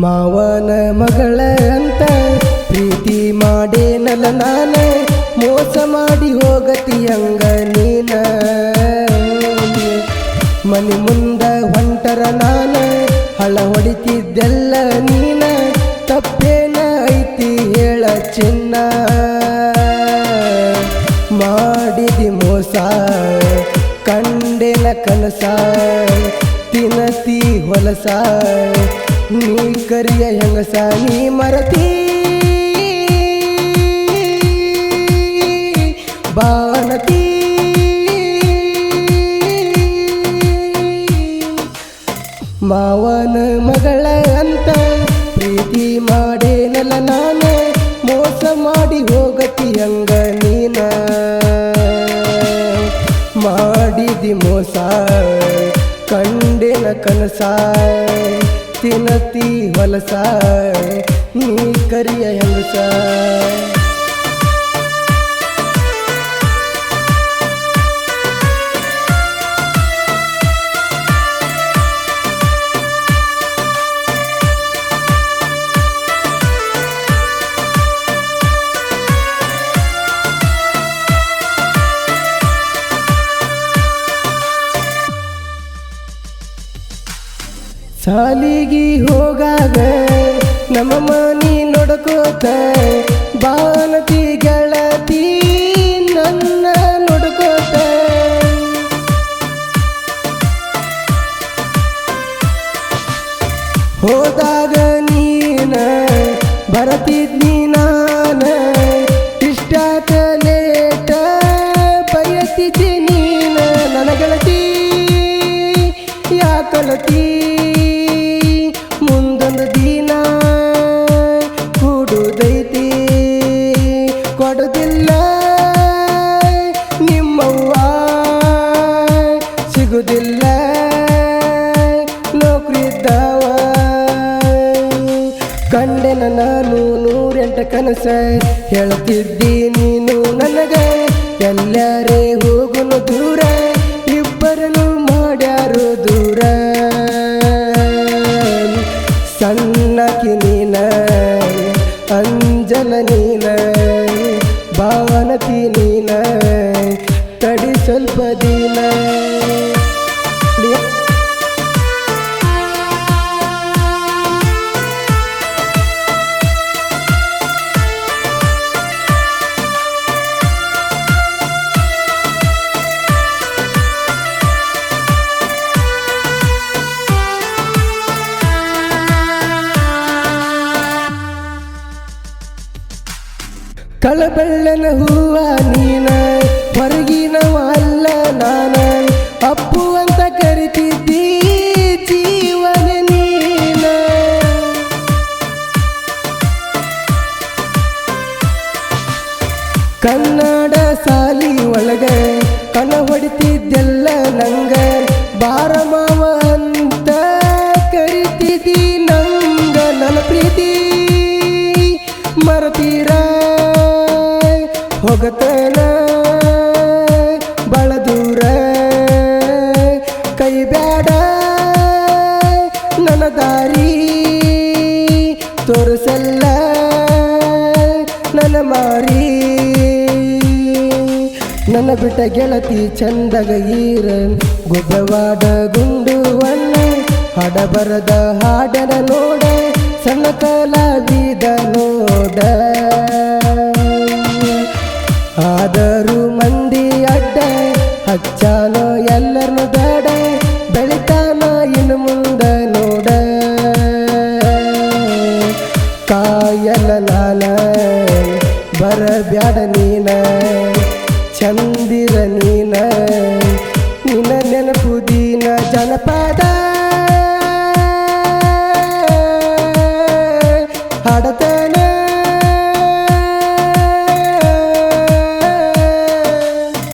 ಮಾವನ ಮಗಳ ಅಂತ ಪ್ರೀತಿ ಮಾಡೇನಲ್ಲ ನಾನ, ಮೋಸ ಮಾಡಿ ಹೋಗತಿಯಂಗ ನೀನ. ಮನೆ ಮುಂದ ಹೊಂಟರ ನಾನ ಹಳ ಹೊಡಿತಿದ್ದೆಲ್ಲ ನೀನ, ತಪ್ಪೇನ ಐತಿ ಹೇಳ ಚಿನ್ನ. ಮಾಡಿದಿ ಮೋಸ ಕಂಡೆನ ಕನಸ, ತಿನತಿ ಹೊಲಸ ನೀ ಕರಿಯ ಹೆಂಗಸ. ನೀ ಮರತಿ ಬಾನತಿ, ಮಾವನ ಮಗಳ ಅಂತ ಪ್ರೀತಿ ಮಾಡೇನಲ್ಲ ನಾನ, ಮೋಸ ಮಾಡಿ ಹೋಗತಿ ಹಂಗ ನೀನ. ಮಾಡಿದಿ ಮೋಸ ಕಂಡೆನ ಕನಸ, ತಿನತಿ ಹೊಲಸ ನೀ ಕರಿಯ ಹೆಂಗಸ. ಸಾಲಿಗಿ ಹೋಗಾಗ ನಮ್ಮ ಮನಿ ನೋಡ್ಕೋತ, ಬಾನತಿ ಗೆಳತಿ ನನ್ನ ನೋಡ್ಕೋತ. ಹೋದಾಗ ನೀನ ಬರತಿದ್ನಿ ನಾನ, ಇಷ್ಟಾಕ ಲೇಟ ಬಯತಿದ್ದಿ ನೀನ. ನನ್ನ ಗೆಳತಿ ಯಾಕಳತಿ ಮುಂದೊಂದು ದಿನ ಕೂಡುದೈತಿ, ಕೊಡುದಿಲ್ಲ ನಿಮ್ಮವ್ವ, ಸಿಗುದಿಲ್ಲ ನೌಕರಿದ್ದವ. ಕಂಡೆನ ನಾನು 108 ಕನಸ, ಹೇಳ್ತಿದ್ದಿ ನೀನು ನನಗ ಎಲ್ಲರೇ ಹೋಗುನು ದೂರ, ಇಬ್ಬರನ್ನು ಮಾಡ್ಯಾರು ದೂರ. ಸಣ್ಣಕಿ ನೀನ ಅಂಜನ ನೀನ, ಭಾವನತಿ ನೀನ ತಡಿ ಸ್ವಲ್ಪ ದಿನ. ಕಳಬೆಳ್ಳನ ಹೂವ ನೀನ, ಹೊರಗಿನವ ಅಲ್ಲ ನಾನ, ಅಪ್ಪು ಅಂತ ಕರಿತಿದ್ದಿ ಜೀವನ ನೀನ. ಕನ್ನಡ ಸಾಲಿ ಒಳಗ ಕಣ ಹೊಡಿತಿದ್ದೆಲ್ಲ ನಂಗ, ಬಾರ ಮಾವ ಅಂತ ಕರಿತಿದ್ದಿ ನಂಗ. ನನ್ನ ಪ್ರೀತಿ ಮರತೀರ ಹೋಗತನ ಬಳ ದೂರ, ಕೈ ಬ್ಯಾಡ ನನ್ನ ದಾರಿ ತೋರಿಸಲ್ಲ ನನ್ನ ಮಾರಿ. ನನ್ನ ಬಿಟ್ಟ ಗೆಳತಿ ಚಂದಗ ಈರ, ಗೊಬ್ಬವಾಡ ಗುಂಡುವನ್ನ, ಹಾಡ ಬರದ ಹಾಡನ ನೋಡ, ಸಣ್ಣ ಕಲಾವಿದ ನೋಡ. ಆದರೂ ಮಂದಿ ಅಡ್ಡ ಹಚ್ಚಾನೋ ಎಲ್ಲರನ್ನು ಬೇಡ, ಬೆಳಿತಾನ ಇನ್ನು ಮುಂದ ನೋಡ. ಕಾಯಲ್ಲ ನಾನ ಬರಬ್ಯಾಡ ನೀನ, ಚಂದಿರ ನೀನ, ನಿನ್ನ ನೆನಪು ದೀನ. ಜನಪದ